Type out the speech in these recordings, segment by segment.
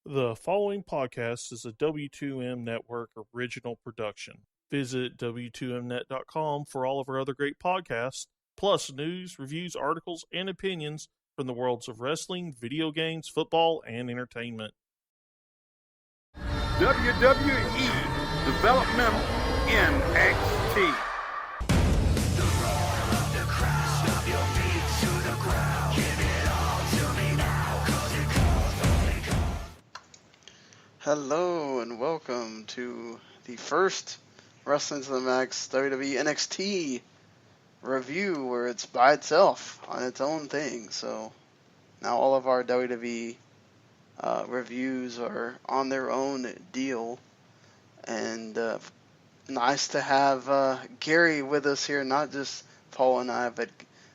The following podcast is a W2M Network original production. Visit W2Mnet.com for all of our other great podcasts, plus news, reviews, articles, and opinions from the worlds of wrestling, video games, football, and entertainment. WWE Developmental NXT. Hello and welcome to the first Wrestling to the Max WWE NXT review where it's by itself on its own thing. So now all of our WWE reviews are on their own deal. And nice to have Gary with us here, not just Paul and I, but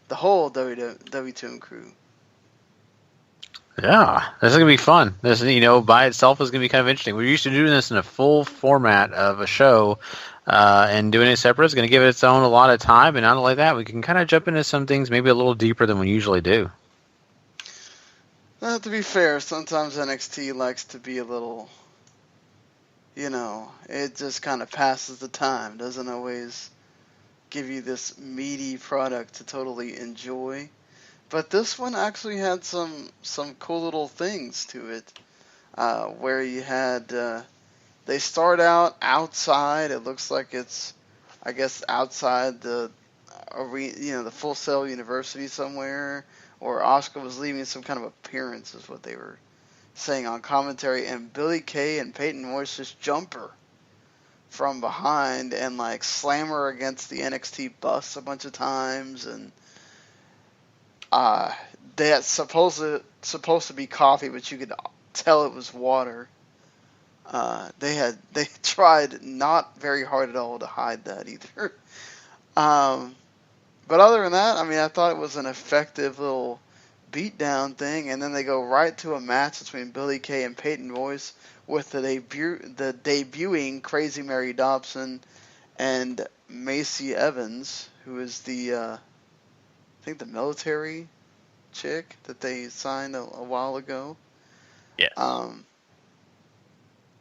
the whole W2M crew. Yeah, this is going to be fun. This, by itself is going to be kind of interesting. We're used to doing this in a full format of a show, and doing it separate is going to give it its own a lot of time, and not only that, we can kind of jump into some things maybe a little deeper than we usually do. To be fair, sometimes NXT likes to be a little, it just kind of passes the time, doesn't always give you this meaty product to totally enjoy. But this one actually had some cool little things to it, where you had, they start out outside. It looks like it's, I guess, outside the arena, the Full Sail University somewhere, or Asuka was leaving some kind of appearance, is what they were saying on commentary. And Billie Kay and Peyton Royce just jump her from behind and slam her against the NXT bus a bunch of times, and they had supposed to be coffee, but you could tell it was water. They tried not very hard at all to hide that either. But other than that, I thought it was an effective little beatdown thing, and then they go right to a match between Billie Kay and Peyton Royce with the debuting Crazy Mary Dobson and Macy Evans, who is the I think the military chick that they signed a while ago. Yeah.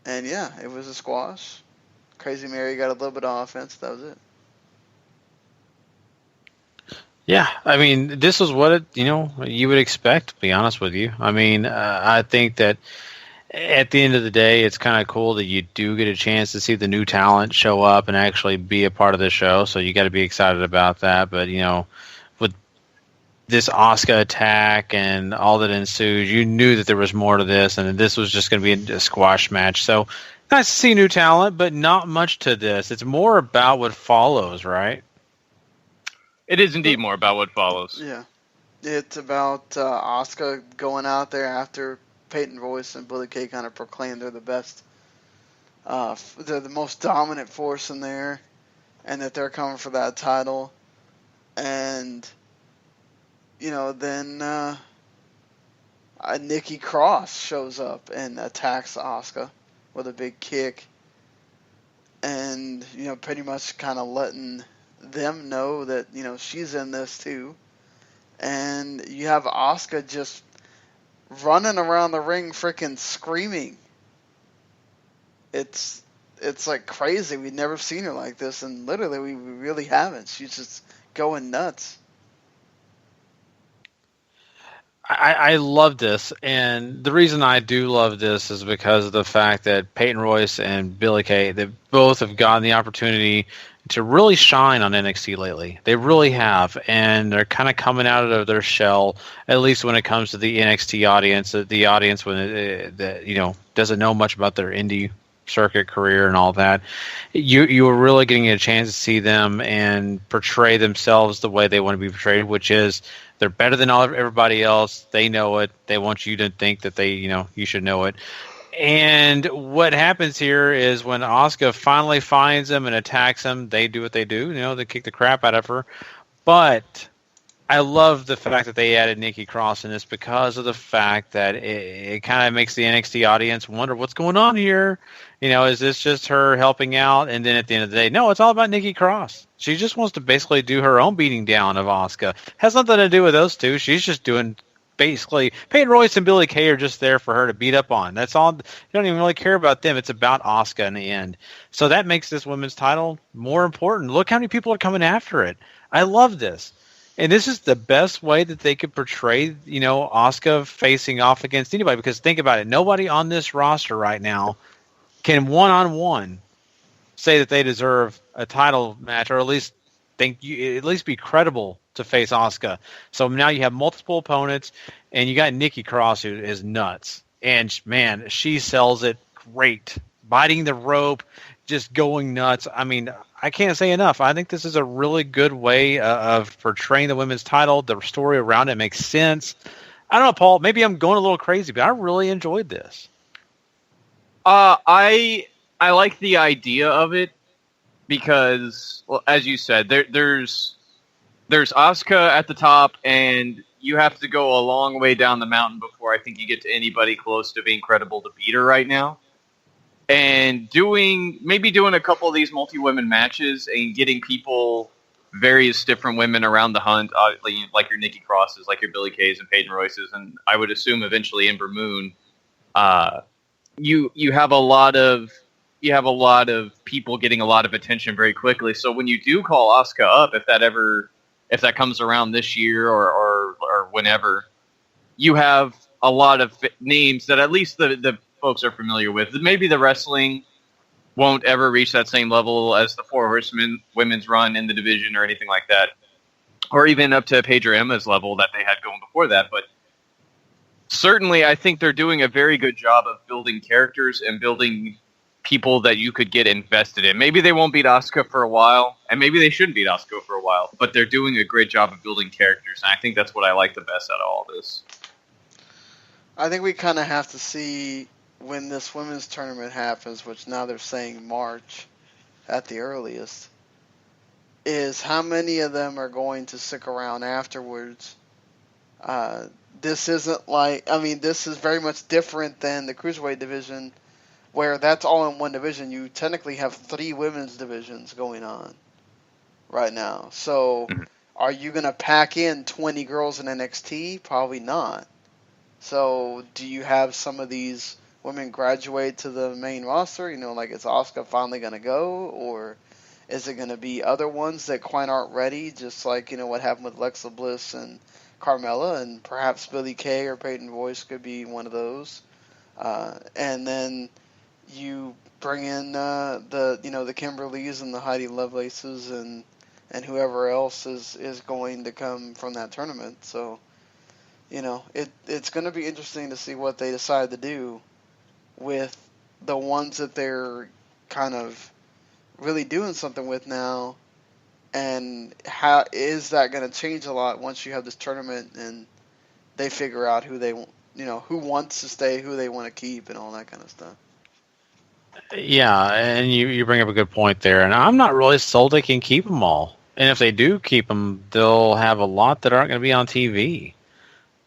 And yeah, it was a squash. Crazy Mary got a little bit of offense. That was it. Yeah, this was what you would expect, to be honest with you. I think that at the end of the day, it's kind of cool that you do get a chance to see the new talent show up and actually be a part of the show. So you got to be excited about that. But with this Asuka attack and all that ensued, you knew that there was more to this, and this was just going to be a squash match. So nice to see new talent, but not much to this. It's more about what follows, right? It is indeed more about what follows. Yeah. It's about Asuka going out there after Peyton Royce and Billie Kay kind of proclaimed they're the best. They're the most dominant force in there, and that they're coming for that title. And then Nikki Cross shows up and attacks Asuka with a big kick. And, pretty much kind of letting them know that, she's in this too. And you have Asuka just running around the ring freaking screaming. It's crazy. We've never seen her like this, and literally we really haven't. She's just going nuts. I love this, and the reason I do love this is because of the fact that Peyton Royce and Billie Kay, they both have gotten the opportunity to really shine on NXT lately. They really have, and they're kind of coming out of their shell, at least when it comes to the NXT audience, the audience when doesn't know much about their indie circuit career and all that. You were really getting a chance to see them and portray themselves the way they want to be portrayed, which is they're better than everybody else. They know it. They want you to think that you should know it. And what happens here is when Asuka finally finds them and attacks them, they do what they do. They kick the crap out of her. But I love the fact that they added Nikki Cross in this because of the fact that it kind of makes the NXT audience wonder what's going on here. Is this just her helping out? And then at the end of the day, no, it's all about Nikki Cross. She just wants to basically do her own beating down of Asuka. Has nothing to do with those two. She's just doing basically Peyton Royce and Billie Kay are just there for her to beat up on. That's all. You don't even really care about them. It's about Asuka in the end. So that makes this women's title more important. Look how many people are coming after it. I love this. And this is the best way that they could portray, Asuka facing off against anybody. Because think about it. Nobody on this roster right now can one-on-one say that they deserve a title match, or at least be credible to face Asuka. So now you have multiple opponents, and you got Nikki Cross, who is nuts. And, man, she sells it great. Biting the rope, just going nuts. I mean, I can't say enough. I think this is a really good way of portraying the women's title. The story around it makes sense. I don't know, Paul, maybe I'm going a little crazy, but I really enjoyed this. I like the idea of it because, well, as you said, there's Asuka at the top, and you have to go a long way down the mountain before I think you get to anybody close to being credible to beat her right now. And doing a couple of these multi-women matches and getting people, various different women around the hunt, like your Nikki Crosses, like your Billie Kays and Peyton Royces, and I would assume eventually Ember Moon. You have a lot of people getting a lot of attention very quickly. So when you do call Asuka up, if that comes around this year or whenever, you have a lot of names that at least the folks are familiar with. Maybe the wrestling won't ever reach that same level as the Four Horsemen women's run in the division or anything like that, or even up to Paige or Emma's level that they had going before that. But certainly, I think they're doing a very good job of building characters and building people that you could get invested in. Maybe they won't beat Asuka for a while, and maybe they shouldn't beat Asuka for a while, but they're doing a great job of building characters, and I think that's what I like the best out of all this. I think we kind of have to see when this women's tournament happens, which now they're saying March at the earliest, is how many of them are going to stick around afterwards. This isn't this is very much different than the Cruiserweight division, where that's all in one division. You technically have 3 women's divisions going on right now. So are you going to pack in 20 girls in NXT? Probably not. So do you have some of these women graduate to the main roster? Is Asuka finally going to go? Or is it going to be other ones that quite aren't ready, just like, what happened with Alexa Bliss and Carmella, and perhaps Billie Kay or Peyton Royce could be one of those. And then you bring in the Kimberlys and the Heidi Lovelaces and whoever else is going to come from that tournament. So, it's going to be interesting to see what they decide to do with the ones that they're kind of really doing something with now, and how is that going to change a lot once you have this tournament and they figure out who they, who wants to stay, who they want to keep, and all that kind of stuff. Yeah, and you bring up a good point there, and I'm not really sold they can keep them all. And if they do keep them, they'll have a lot that aren't going to be on TV.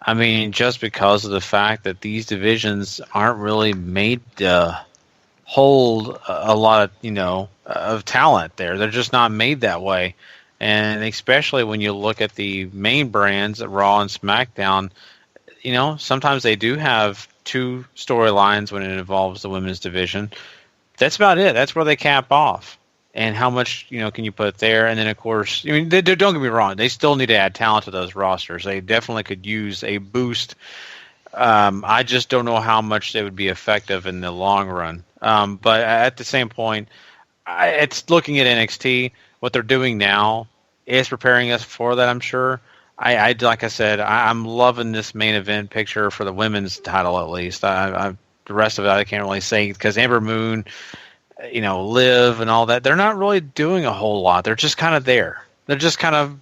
I mean, just because of the fact that these divisions aren't really made to hold a lot of, of talent there. They're just not made that way. And especially when you look at the main brands, Raw and SmackDown, sometimes they do have 2 storylines when it involves the women's division. That's about it. That's where they cap off. And how much, can you put there? And then, of course, don't get me wrong. They still need to add talent to those rosters. They definitely could use a boost. I just don't know how much they would be effective in the long run. But at the same point, it's looking at NXT. What they're doing now is preparing us for that, I'm sure. Like I said, I'm loving this main event picture for the women's title, at least. The rest of it I can't really say, because Ember Moon, Liv and all that, they're not really doing a whole lot. They're just kind of there. They're just kind of,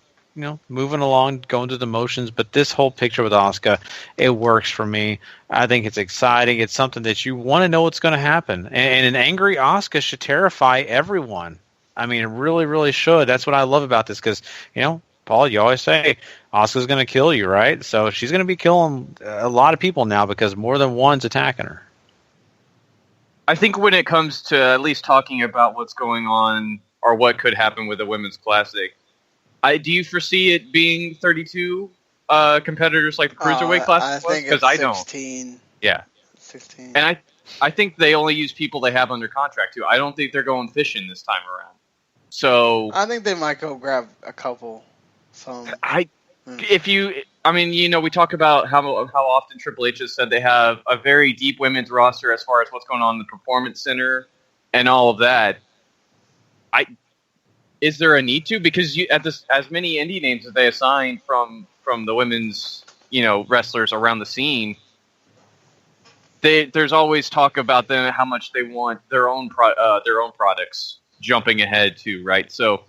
moving along, going through the motions. But this whole picture with Asuka, it works for me. I think it's exciting. It's something that you want to know what's going to happen. And an angry Asuka should terrify everyone. I mean, it really, really should. That's what I love about this, because, Paul, you always say Asuka's going to kill you, right? So she's going to be killing a lot of people now because more than one's attacking her. I think when it comes to at least talking about what's going on or what could happen with the Women's Classic, do you foresee it being 32 competitors like the cruiserweight class I was? think Because it's I don't. 16. Yeah. 16. And I think they only use people they have under contract too. I don't think they're going fishing this time around. So I think they might go grab a couple. we talk about how often Triple H has said they have a very deep women's roster as far as what's going on in the Performance Center and all of that. Is there a need to? Because as many indie names as they assign from the women's wrestlers around the scene, there's always talk about them how much they want their own products jumping ahead too, right? So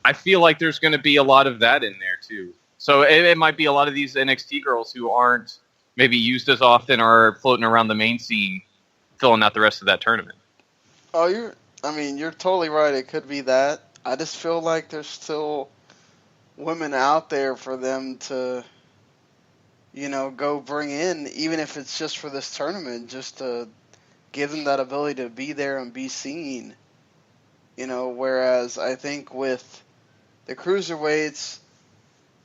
I feel like there's going to be a lot of that in there too. So it might be a lot of these NXT girls who aren't maybe used as often or floating around the main scene, filling out the rest of that tournament. Oh, you're totally right. It could be that. I just feel like there's still women out there for them to, go bring in, even if it's just for this tournament, just to give them that ability to be there and be seen. Whereas I think with the cruiserweights,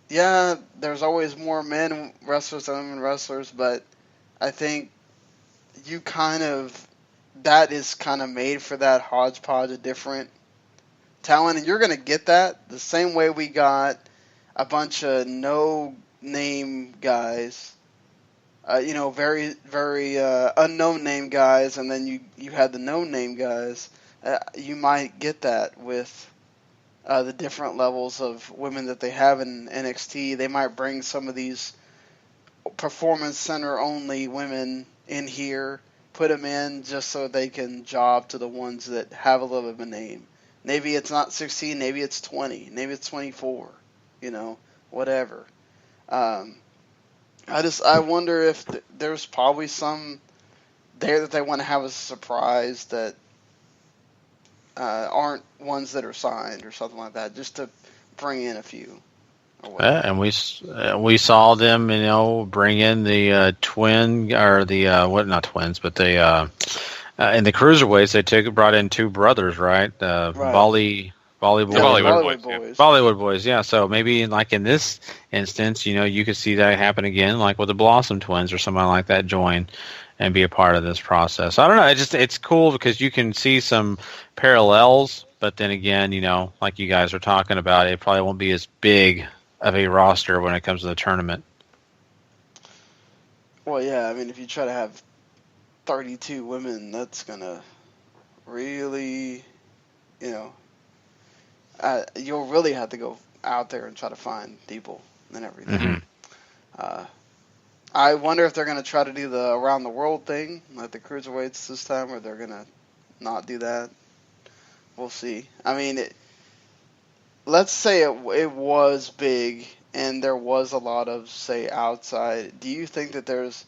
yeah, there's always more men wrestlers than women wrestlers, but I think that is kind of made for that hodgepodge of different talent, and you're going to get that the same way we got a bunch of no-name guys, very, very unknown name guys, and then you had the no-name guys. You might get that with the different levels of women that they have in NXT. They might bring some of these Performance Center only women in here, put them in just so they can job to the ones that have a little bit of a name. Maybe it's not 16, maybe it's 20, maybe it's 24, whatever. I wonder if there's probably some there that they want to have as a surprise that aren't ones that are signed or something like that, just to bring in a few. And we saw them, bring in the twin or the not twins, but they in the cruiserweights they brought in two brothers, right? Bollywood Bollywood Boys. Bollywood Boys, yeah. So maybe like in this instance, you could see that happen again, like with the Blossom Twins or somebody like that join and be a part of this process. I don't know. It's cool because you can see some parallels, but then again, like you guys are talking about, it probably won't be as big of a roster when it comes to the tournament. Well, yeah, I mean, if you try to have 32 women, that's going to really, you'll really have to go out there and try to find people and everything. Mm-hmm. I wonder if they're going to try to do the around the world thing, like the cruiserweights this time, or they're going to not do that. We'll see. I mean, let's say it was big and there was a lot of, say, outside. Do you think that there's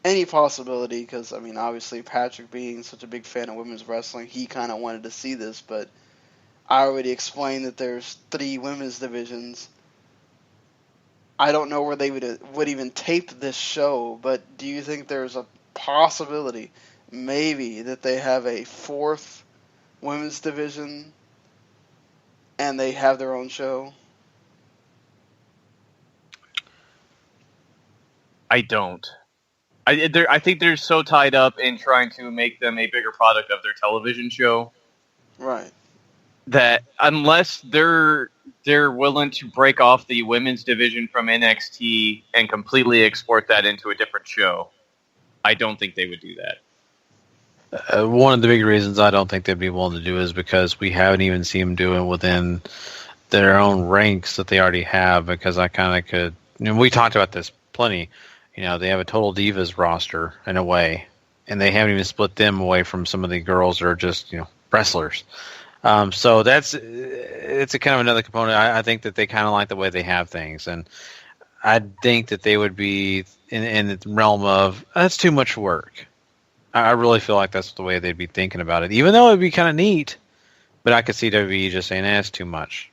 any possibility, because, I mean, obviously Patrick being such a big fan of women's wrestling, he kind of wanted to see this, but I already explained that there's 3 women's divisions. I don't know where they would even tape this show, but do you think there's a possibility, maybe, that they have a 4th women's division and they have their own show? I don't. I think they're so tied up in trying to make them a bigger product of their television show, right? That unless they're willing to break off the women's division from NXT and completely export that into a different show, I don't think they would do that. One of the big reasons I don't think they'd be willing to do it is because we haven't even seen them do it within their own ranks that they already have. Because I kind of could, we talked about this plenty. They have a Total Divas roster in a way, and they haven't even split them away from some of the girls that are just wrestlers. So it's a kind of another component. I think that they kind of like the way they have things, and I think that they would be in the realm of that's too much work. I really feel like that's the way they'd be thinking about it, even though it'd be kind of neat. But I could see WWE just saying, "That's too much."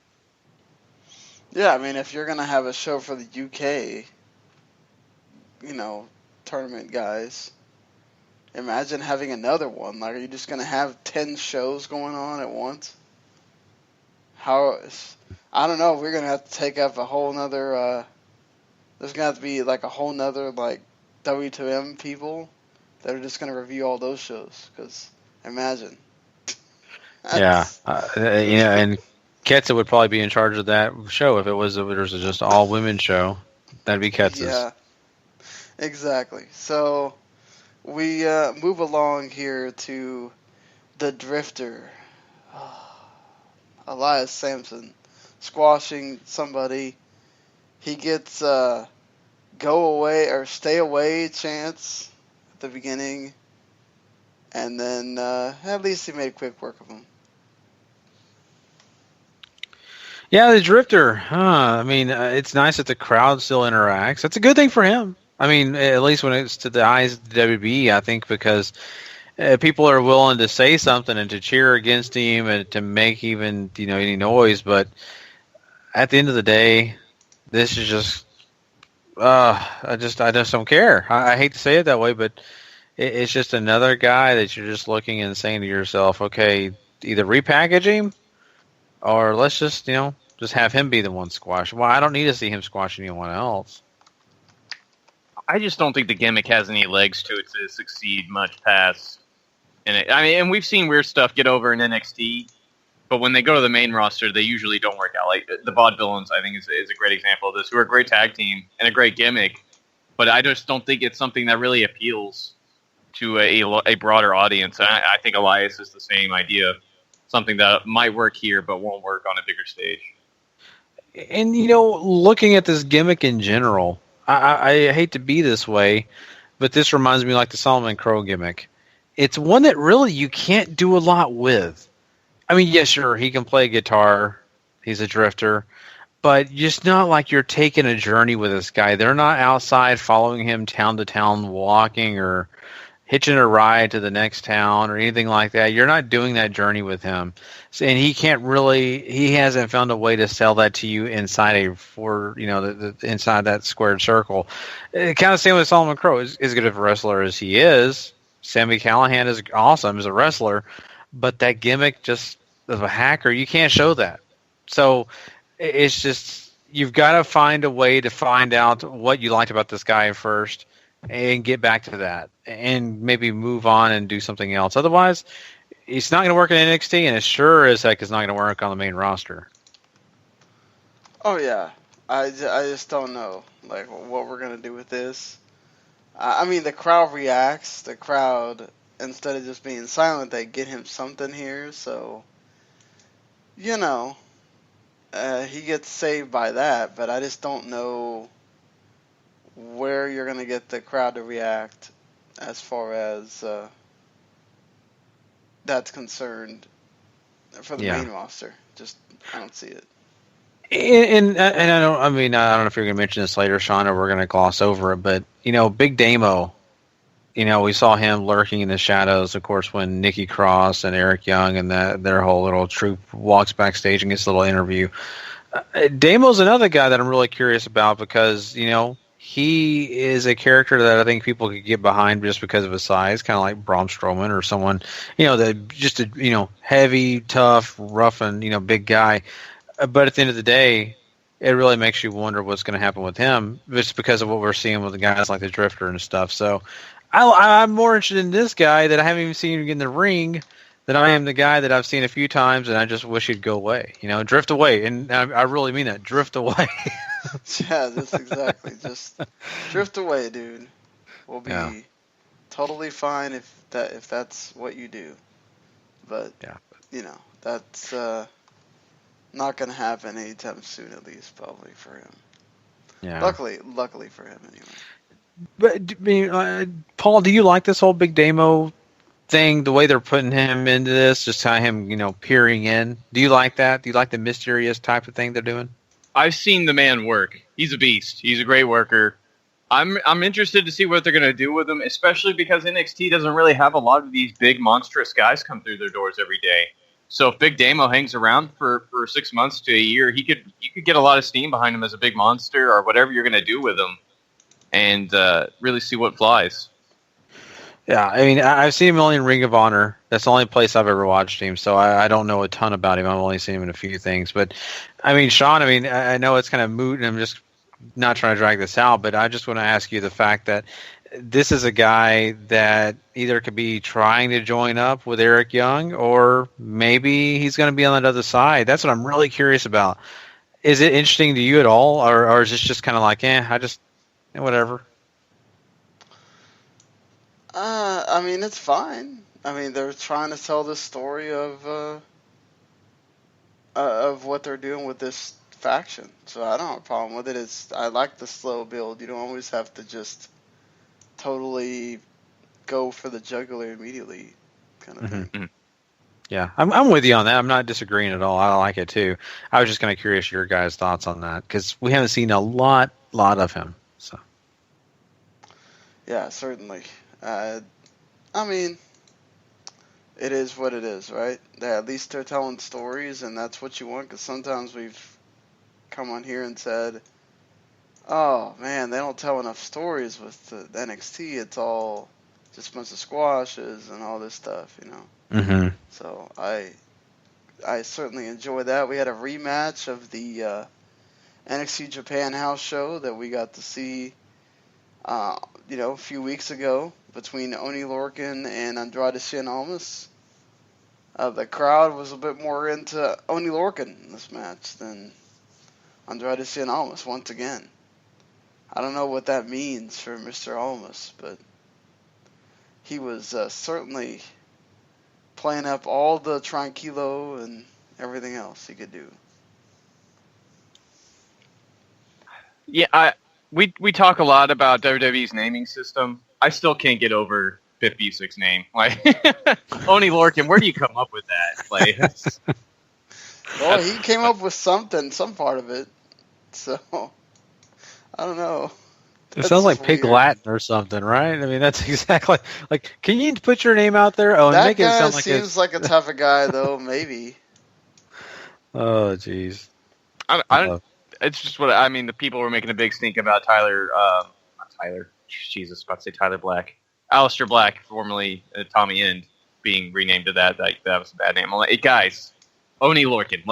Yeah, I mean, if you're gonna have a show for the UK, tournament guys, imagine having another one. Like, are you just gonna have 10 shows going on at once? I don't know. We're gonna have to take up a whole nother there's gonna have to be like a whole nother like W2M people that are just gonna review all those shows. Because imagine. Yeah, That's, and Ketsa would probably be in charge of that show if it was just all women show. That'd be Ketsa's. yeah, exactly. So we move along here to the Drifter, Elias Sampson, squashing somebody. He gets go away or stay away chance at the beginning, and then at least he made quick work of him. Yeah, the Drifter. I mean, it's nice that the crowd still interacts. That's a good thing for him. I mean, at least when it's to the eyes of the WB, I think, because people are willing to say something and to cheer against him and to make even any noise. But at the end of the day, this is just I just don't care. I hate to say it that way, but it's just another guy that you're just looking and saying to yourself, okay, either repackage him or let's just just have him be the one squash. Well, I don't need to see him squash anyone else. I just don't think the gimmick has any legs to it to succeed much past. And we've seen weird stuff get over in NXT, but when they go to the main roster, they usually don't work out. Like the Vaudevillains, I think, is a great example of this, who are a great tag team and a great gimmick, but I just don't think it's something that really appeals to a broader audience. And I think Elias is the same idea, something that might work here but won't work on a bigger stage. And, looking at this gimmick in general, I hate to be this way, but this reminds me like the Solomon Crow gimmick. It's one that really you can't do a lot with. I mean, yes, sure, he can play guitar. He's a drifter. But just not like you're taking a journey with this guy. They're not outside following him town to town walking or hitching a ride to the next town or anything like that. You're not doing that journey with him. And he hasn't found a way to sell that to you inside inside that squared circle. Kind of same with Solomon Crow. As good of a wrestler as he is, Sami Callihan is awesome as a wrestler, but that gimmick just of a hacker, you can't show that. So it's just, you've got to find a way to find out what you liked about this guy first and get back to that and maybe move on and do something else. Otherwise, it's not going to work in NXT, and it sure as heck is not going to work on the main roster. Oh, yeah. I just don't know what we're going to do with this. I mean, the crowd reacts. The crowd, instead of just being silent, they get him something here. So, he gets saved by that, but I just don't know where you're going to get the crowd to react as far as that's concerned for the main roster. Just, I don't see it. And I don't know if you're going to mention this later, Sean, or we're going to gloss over it, but, Big Damo, we saw him lurking in the shadows, of course, when Nikki Cross and Eric Young and their whole little troupe walks backstage and gets a little interview. Damo's another guy that I'm really curious about because, he is a character that I think people could get behind just because of his size, kind of like Braun Strowman or someone, that just a, heavy, tough, rough, and, big guy. But at the end of the day, it really makes you wonder what's going to happen with him just because of what we're seeing with the guys like the Drifter and stuff. So I'm more interested in this guy that I haven't even seen him in the ring than I am the guy that I've seen a few times and I just wish he'd go away. Drift away. And I really mean that. Drift away. Yeah, that's exactly. Just drift away, dude. We'll be totally fine if that's what you do. But, that's not going to happen anytime soon, at least, probably, for him. Yeah. Luckily for him, anyway. But, Paul, do you like this whole Big Damo thing, the way they're putting him into this, just kind of him, peering in? Do you like that? Do you like the mysterious type of thing they're doing? I've seen the man work. He's a beast. He's a great worker. I'm interested to see what they're going to do with him, especially because NXT doesn't really have a lot of these big, monstrous guys come through their doors every day. So if Big Damo hangs around for 6 months to a year, you could get a lot of steam behind him as a big monster or whatever you're going to do with him and really see what flies. Yeah, I mean, I've seen him only in Ring of Honor. That's the only place I've ever watched him, so I don't know a ton about him. I've only seen him in a few things. But, I mean, Sean, I know it's kind of moot, and I'm just not trying to drag this out, but I just want to ask you the fact that this is a guy that either could be trying to join up with Eric Young, or maybe he's going to be on that other side. That's what I'm really curious about. Is it interesting to you at all, or is this just kind of like, whatever? I mean, it's fine. I mean, they're trying to tell this story of what they're doing with this faction, so I don't have a problem with it. I like the slow build. You don't always have to just totally go for the jugular immediately, kind of thing. Mm-hmm. Yeah, I'm with you on that. I'm not disagreeing at all. I like it too. I was just kind of curious your guys' thoughts on that, because we haven't seen a lot of him. So. Yeah, certainly. I mean, it is what it is, right? At least they're telling stories, and that's what you want, because sometimes we've come on here and said, oh, man, they don't tell enough stories with the NXT. It's all just a bunch of squashes and all this stuff, you know? Mm-hmm. So I certainly enjoy that. We had a rematch of the NXT Japan house show that we got to see, a few weeks ago between Oni Lorcan and Andrade Cien Almas. The crowd was a bit more into Oni Lorcan in this match than Andrade Cien Almas once again. I don't know what that means for Mr. Almas, but he was certainly playing up all the tranquilo and everything else he could do. Yeah, we talk a lot about WWE's naming system. I still can't get over Biff Busick's name. Like, Oni Lorcan, where do you come up with that? Like, well, he came up with some part of it. So, I don't know. It sounds like Pig Latin or something, right? I mean, that's exactly like. Can you put your name out there? Oh, and that make guy it sound like seems like a type of guy, though. Maybe. Oh, jeez. It's just what I mean. The people were making a big stink about not Tyler. Jesus, about to say Tyler Black, Aleister Black, formerly Tommy End, being renamed to that. That was a bad name. I'm like, hey, guys, Oni Lorcan.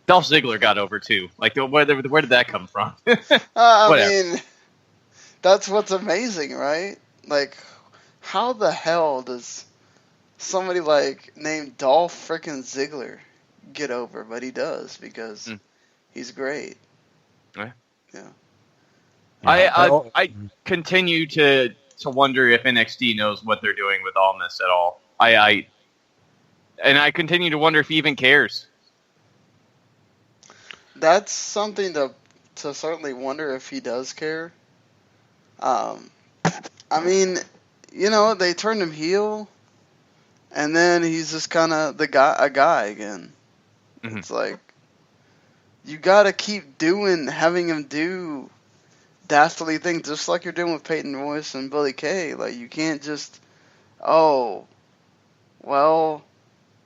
Dolph Ziggler got over too. Like, where did that come from? I mean, that's what's amazing, right? Like, how the hell does somebody named Dolph frickin' Ziggler get over? But he does, because he's great. Yeah. Yeah. I continue to wonder if NXT knows what they're doing with Almas at all. I continue to wonder if he even cares. That's something to certainly wonder if he does care. I mean, they turned him heel, and then he's just kind of a guy again. Mm-hmm. It's like, you gotta keep having him do dastardly things, just like you're doing with Peyton Royce and Billie Kay. Like, you can't just, now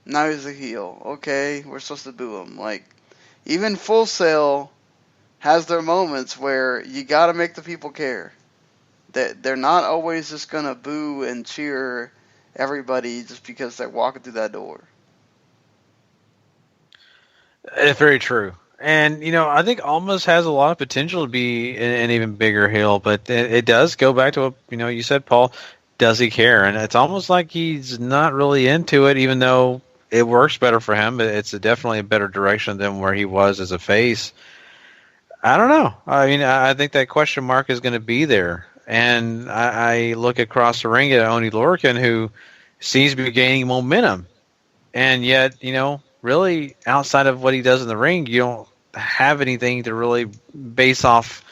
he's a heel. Okay, we're supposed to boo him. Like, even Full Sail has their moments where you gotta make the people care. They're not always just gonna boo and cheer everybody just because they're walking through that door. It's very true. And, I think Almas has a lot of potential to be an even bigger heel, but it does go back to what, you said, Paul, does he care? And it's almost like he's not really into it, even though it works better for him. It's definitely a better direction than where he was as a face. I don't know. I mean, I think that question mark is going to be there. And I look across the ring at Oni Lorcan, who seems to be gaining momentum. And yet, really, outside of what he does in the ring, you don't have anything to really base off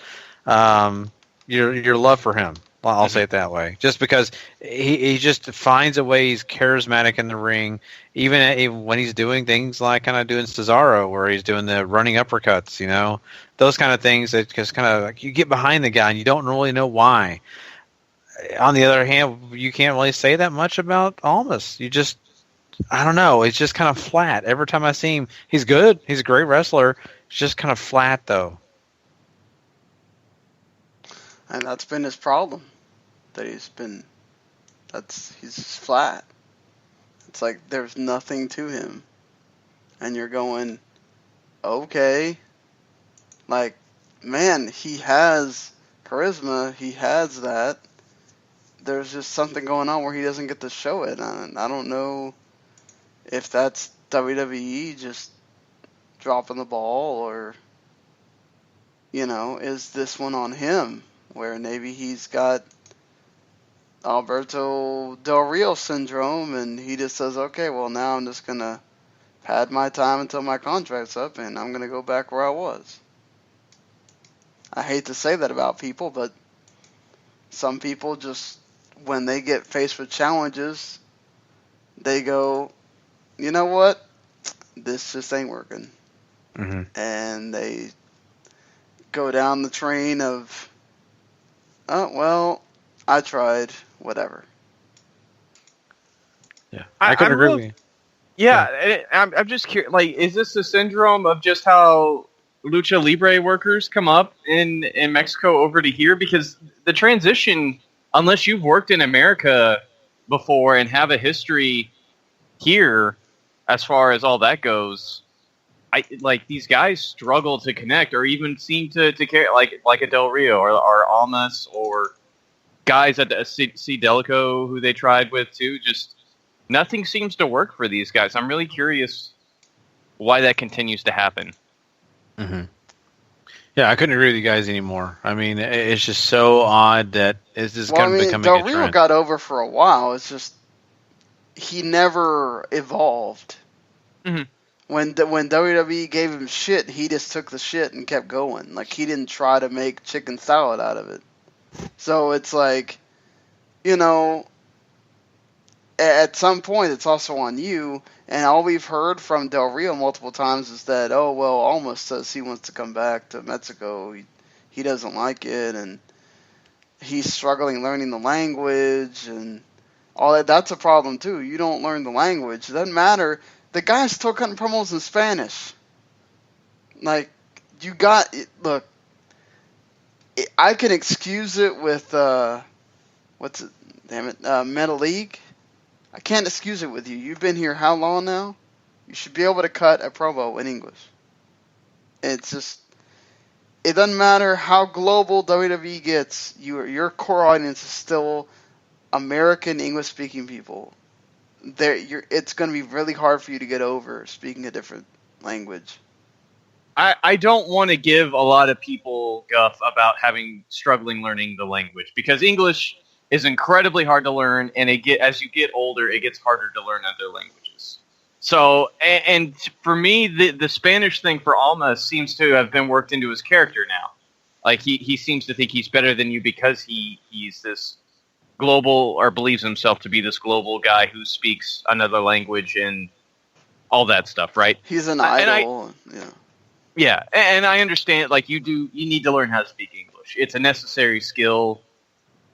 your love for him. I'll say it that way. Just because he just finds a way. He's charismatic in the ring, even when he's doing things like kind of doing Cesaro, where he's doing the running uppercuts, those kind of things that just kind of like, you get behind the guy and you don't really know why. On the other hand, you can't really say that much about Almas. I don't know. It's just kind of flat. Every time I see him, he's good. He's a great wrestler. It's just kind of flat, though. And that's been his problem. He's just flat. It's like there's nothing to him. And you're going, okay. Like, man, he has charisma. He has that. There's just something going on where he doesn't get to show it. I don't know if that's WWE just dropping the ball, or, is this one on him, where maybe he's got Alberto Del Rio syndrome, and he just says, okay, well, now I'm just going to pad my time until my contract's up, and I'm going to go back where I was. I hate to say that about people, but some people just, when they get faced with challenges, they go, you know what? This just ain't working. Mm-hmm. And they go down the train of, oh, well, I tried, whatever. Yeah, I couldn't agree with you. Yeah, I'm just curious. Like, is this the syndrome of just how lucha libre workers come up in Mexico over to here? Because the transition, unless you've worked in America before and have a history here, as far as all that goes, these guys struggle to connect, or even seem to care, like a Del Rio or Almas, or guys at the C Delico who they tried with too. Just nothing seems to work for these guys. I'm really curious why that continues to happen. Mm-hmm. Yeah, I couldn't agree with you guys anymore. I mean, it's just so odd that it's just kind of becoming Del a Rio trend. got over for a while. It's just he never evolved. Mm-hmm. When WWE gave him shit, he just took the shit and kept going. Like, he didn't try to make chicken salad out of it. So it's like, at some point it's also on you. And all we've heard from Del Rio multiple times is that, oh, well, Almost says he wants to come back to Mexico. He doesn't like it, and he's struggling learning the language and all that. That's a problem too. You don't learn the language. It doesn't matter. The guy's still cutting promos in Spanish. Like, you got it. Look, I can excuse it with what's it? Damn it, Metal League. I can't excuse it with you. You've been here how long now? You should be able to cut a promo in English. It's just, it doesn't matter how global WWE gets. Your core audience is still American English-speaking people. It's going to be really hard for you to get over speaking a different language. I don't want to give a lot of people guff about struggling learning the language, because English is incredibly hard to learn, and as you get older, it gets harder to learn other languages. So, and for me, the Spanish thing for Alma seems to have been worked into his character now. Like, he seems to think he's better than you because he's this global, or believes himself to be this global guy who speaks another language and all that stuff, right? He's an idol. Yeah, and I understand, like, you need to learn how to speak English. It's a necessary skill,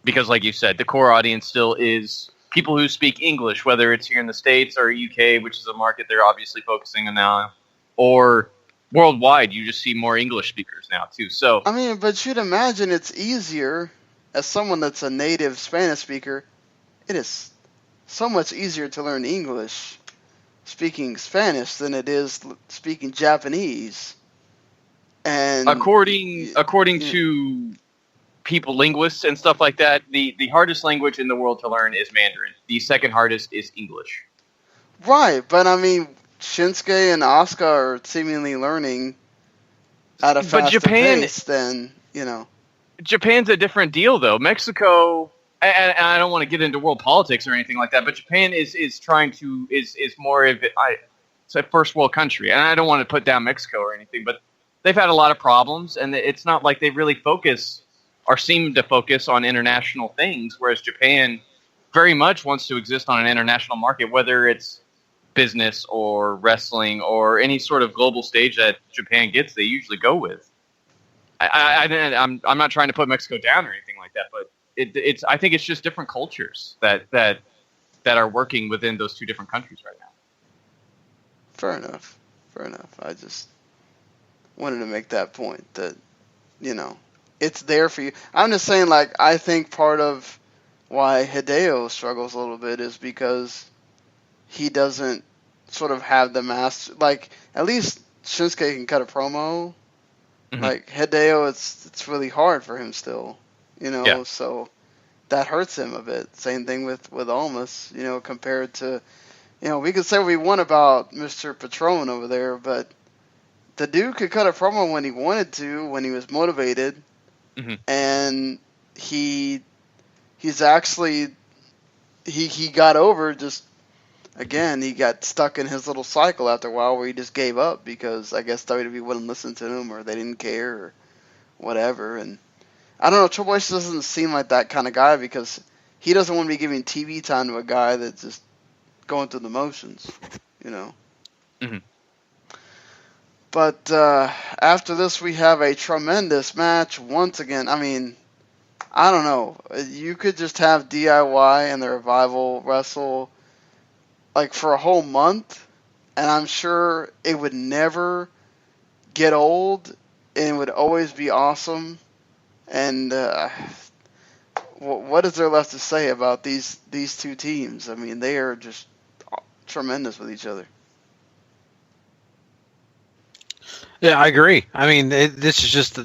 because, like you said, the core audience still is people who speak English, whether it's here in the States or UK, which is a market they're obviously focusing on now, or worldwide. You just see more English speakers now, too. So, I mean, but you'd imagine it's easier, as someone that's a native Spanish speaker, it is so much easier to learn English speaking Spanish than it is speaking Japanese. And according to people, linguists and stuff like that, the hardest language in the world to learn is Mandarin. The second hardest is English. Right, but I mean, Shinsuke and Asuka are seemingly learning at a faster pace than, Japan's a different deal, though. Mexico, and I don't want to get into world politics or anything like that, but Japan is more of it's a first world country, and I don't want to put down Mexico or anything, but they've had a lot of problems, and it's not like they really focus or seem to focus on international things, whereas Japan very much wants to exist on an international market, whether it's business or wrestling or any sort of global stage that Japan gets, they usually go with. I'm not trying to put Mexico down or anything like that, but I think it's just different cultures that are working within those two different countries right now. Fair enough. I just wanted to make that point that, it's there for you. I'm just saying, like, I think part of why Hideo struggles a little bit is because he doesn't sort of have the master. Like, at least Shinsuke can cut a promo, Mhm. Like Hideo, it's really hard for him still, Yeah. so that hurts him a bit. Same thing with Almas, compared to, we could say what we want about Mr. Patron over there, but the dude could cut a promo when he wanted to, when he was motivated, Mhm. and he's actually he got over, just again he got stuck in his little cycle after a while where he just gave up because I guess WWE wouldn't listen to him or they didn't care or whatever. And I don't know, Triple H doesn't seem like that kind of guy because he doesn't want to be giving TV time to a guy that's just going through the motions, Mhm. But after this, we have a tremendous match once again. I mean, I don't know. You could just have DIY and the Revival wrestle like for a whole month, and I'm sure it would never get old, and it would always be awesome. And what is there left to say about these two teams? I mean, they are just tremendous with each other. Yeah, I agree. I mean, this is just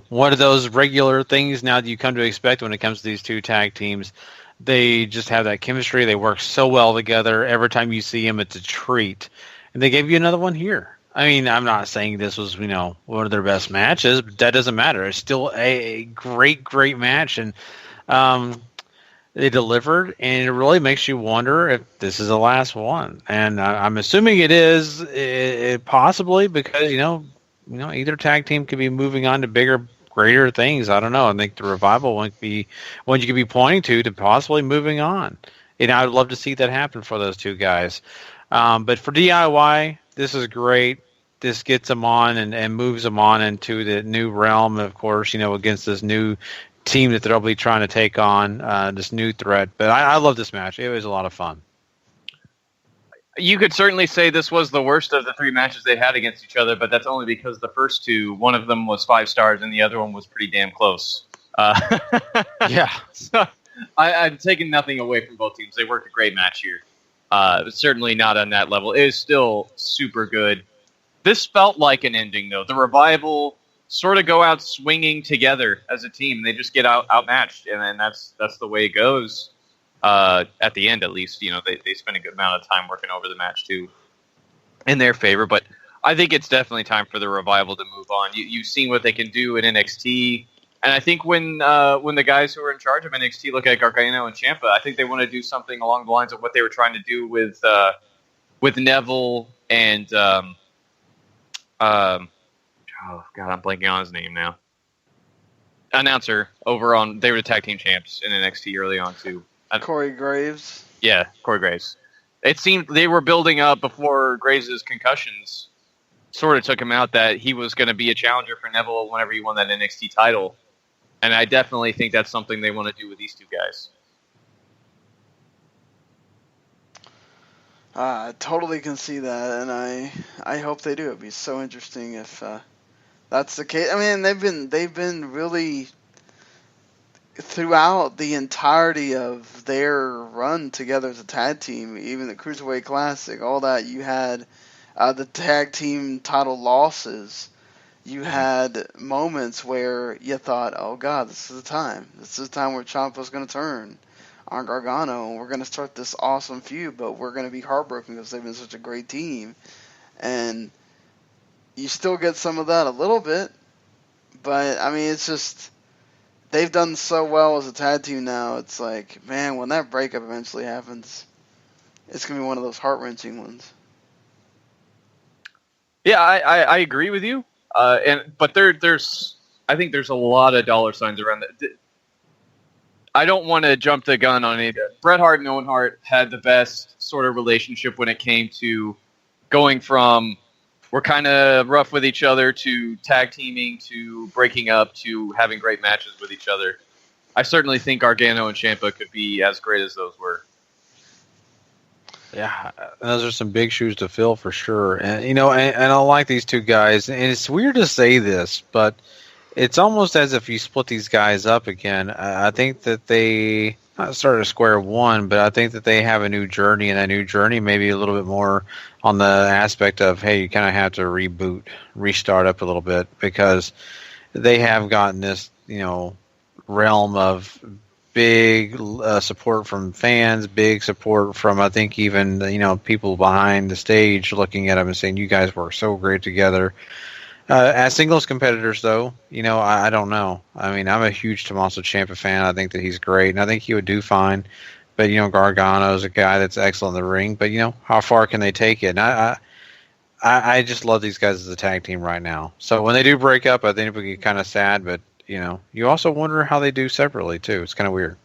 one of those regular things now that you come to expect when it comes to these two tag teams. They just have that chemistry. They work so well together. Every time you see them, it's a treat. And they gave you another one here. I mean, I'm not saying this was one of their best matches, but that doesn't matter. It's still a great, great match, and they delivered, and it really makes you wonder if this is the last one. And I'm assuming it is, possibly because either tag team could be moving on to bigger, greater things. I don't know. I think the Revival won't be one you could be pointing to possibly moving on. And I would love to see that happen for those two guys. But for DIY, this is great. This gets them on and moves them on into the new realm, of course, against this new team that they'll be trying to take on, this new threat. But I love this match. It was a lot of fun. You could certainly say this was the worst of the three matches they had against each other, but that's only because the first two, one of them was 5 stars and the other one was pretty damn close. Yeah. So I'm taking nothing away from both teams. They worked a great match here. Certainly not on that level. It is still super good. This felt like an ending, though. The Revival sort of go out swinging together as a team. They just get outmatched, and then that's the way it goes. At the end, at least, they spend a good amount of time working over the match too, in their favor. But I think it's definitely time for the Revival to move on. You've seen what they can do in NXT, and I think when the guys who are in charge of NXT look at Gargano and Ciampa, I think they want to do something along the lines of what they were trying to do with Neville and oh God, I'm blanking on his name now. Announcer over on, they were the tag team champs in NXT early on too. Corey Graves. Yeah, Corey Graves. It seemed they were building up before Graves' concussions sort of took him out that he was going to be a challenger for Neville whenever he won that NXT title. And I definitely think that's something they want to do with these two guys. I totally can see that, and I hope they do. It'd be so interesting if that's the case. I mean, they've been really throughout the entirety of their run together as a tag team, even the Cruiserweight Classic, all that. You had the tag team title losses. You had moments where you thought, "Oh God, this is the time. This is the time where Ciampa's going to turn on Gargano, and we're going to start this awesome feud, but we're going to be heartbroken because they've been such a great team." And you still get some of that a little bit, but I mean, it's just they've done so well as a tag team now. It's like, man, when that breakup eventually happens, it's going to be one of those heart-wrenching ones. Yeah, I agree with you. But there's I think there's a lot of dollar signs around that. I don't want to jump the gun on it. Bret Hart and Owen Hart had the best sort of relationship when it came to going from we're kind of rough with each other to tag teaming to breaking up to having great matches with each other. I certainly think Gargano and Ciampa could be as great as those were. Yeah, those are some big shoes to fill for sure. And and I like these two guys. And it's weird to say this, but it's almost as if you split these guys up again. I think that they not start at square one, but I think that they have a new journey, and that new journey maybe a little bit more on the aspect of, hey, you kind of have to reboot, restart up a little bit, because they have gotten this, realm of big support from fans, big support from, I think, even, people behind the stage looking at them and saying, you guys work so great together. As singles competitors, though, I don't know. I mean, I'm a huge Tommaso Ciampa fan. I think that he's great, and I think he would do fine. But, Gargano's a guy that's excellent in the ring. But, how far can they take it? And I just love these guys as a tag team right now. So when they do break up, I think it would be kind of sad. But, you also wonder how they do separately, too. It's kind of weird.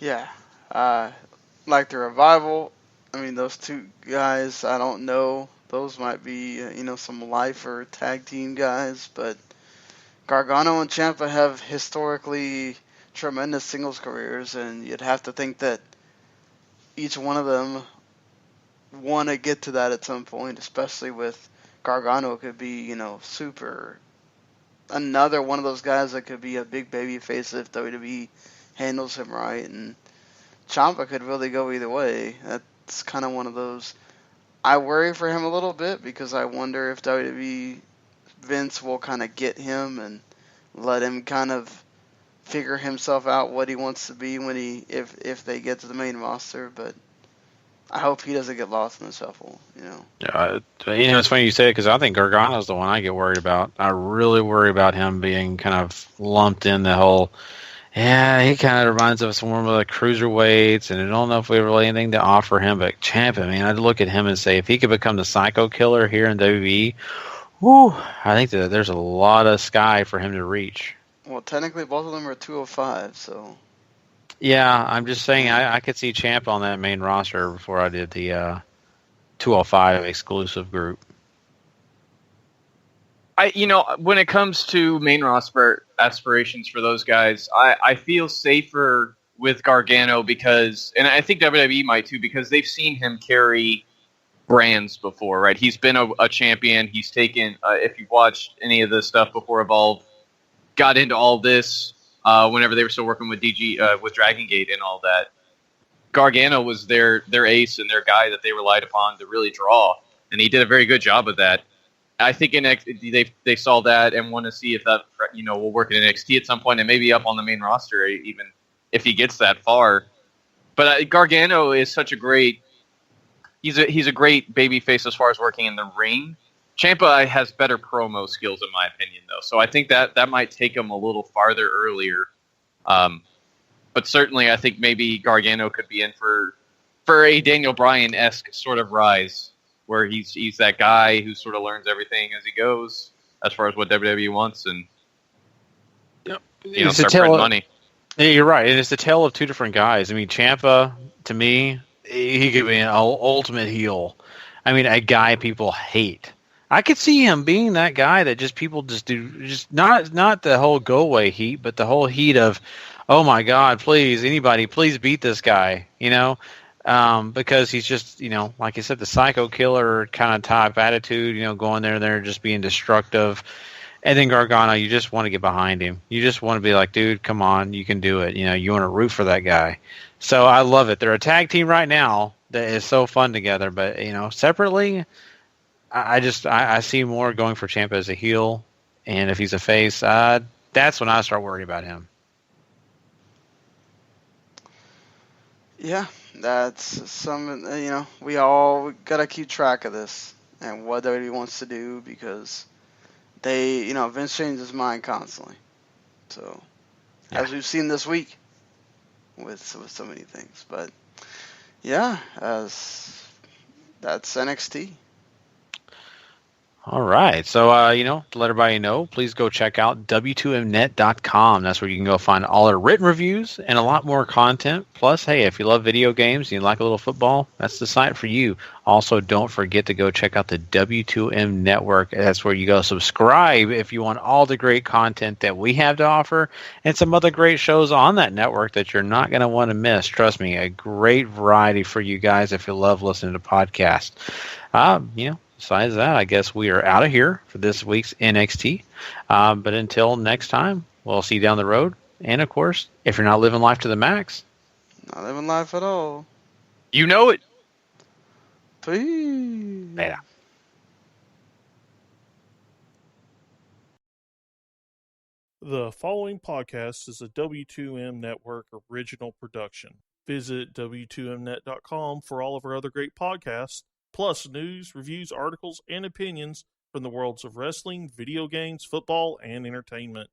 Yeah. Like the Revival, I mean, those two guys, I don't know. Those might be, some lifer tag team guys, but Gargano and Ciampa have historically tremendous singles careers, and you'd have to think that each one of them want to get to that at some point, especially with Gargano could be, super. Another one of those guys that could be a big baby face if WWE handles him right, and Ciampa could really go either way. That's kind of one of those. I worry for him a little bit because I wonder if WWE Vince will kind of get him and let him kind of figure himself out what he wants to be when if they get to the main roster. But I hope he doesn't get lost in the shuffle. Yeah, it's funny you say it because I think Gargano's the one I get worried about. I really worry about him being kind of lumped in the whole. Yeah, he kind of reminds us of one of the cruiserweights, and I don't know if we have really anything to offer him. But Ciampa, I'd look at him and say, if he could become the Psycho Killer here in WWE, I think that there's a lot of sky for him to reach. Well, technically, both of them are 205, so. Yeah, I'm just saying I could see Ciampa on that main roster before I did the 205 exclusive group. When it comes to main roster aspirations for those guys, I feel safer with Gargano because, and I think WWE might too, because they've seen him carry brands before, right? He's been a champion. He's taken, if you've watched any of the stuff before Evolve, got into all this whenever they were still working with with Dragon Gate and all that. Gargano was their ace and their guy that they relied upon to really draw, and he did a very good job of that. I think they saw that and want to see if that will work in NXT at some point and maybe up on the main roster even if he gets that far. But Gargano is such a great he's a great babyface as far as working in the ring. Ciampa has better promo skills in my opinion though, so I think that might take him a little farther earlier. But certainly I think maybe Gargano could be in for a Daniel Bryan-esque sort of rise, where he's that guy who sort of learns everything as he goes, as far as what WWE wants, and start spreading money. Yeah, you're right, and it's the tale of two different guys. Ciampa, to me, he could be an ultimate heel. A guy people hate. I could see him being that guy that just people just do, just not the whole go away heat, but the whole heat of, oh my God, please, anybody, please beat this guy, because he's just, like I said, the Psycho Killer kind of type attitude, going there just being destructive. And then Gargano, you just want to get behind him. You just want to be like, dude, come on, you can do it. You want to root for that guy. So I love it. They're a tag team right now that is so fun together. But, separately, I see more going for Ciampa as a heel. And if he's a face, that's when I start worrying about him. Yeah, that's some, we all got to keep track of this and what WWE wants to do because they, Vince changes his mind constantly. So, as we've seen this week with so many things. But, yeah, that's NXT. All right. So, to let everybody know, please go check out W2Mnet.com. That's where you can go find all our written reviews and a lot more content. Plus, hey, if you love video games and you like a little football, that's the site for you. Also, don't forget to go check out the W2M Network. That's where you go subscribe if you want all the great content that we have to offer and some other great shows on that network that you're not going to want to miss. Trust me, a great variety for you guys if you love listening to podcasts. Besides that, I guess we are out of here for this week's NXT. But until next time, we'll see you down the road. And of course, if you're not living life to the max, Not living life at all. You know it. Peace. yeah. The following podcast is a W2M Network original production. Visit W2Mnet.com for all of our other great podcasts, plus news, reviews, articles, and opinions from the worlds of wrestling, video games, football, and entertainment.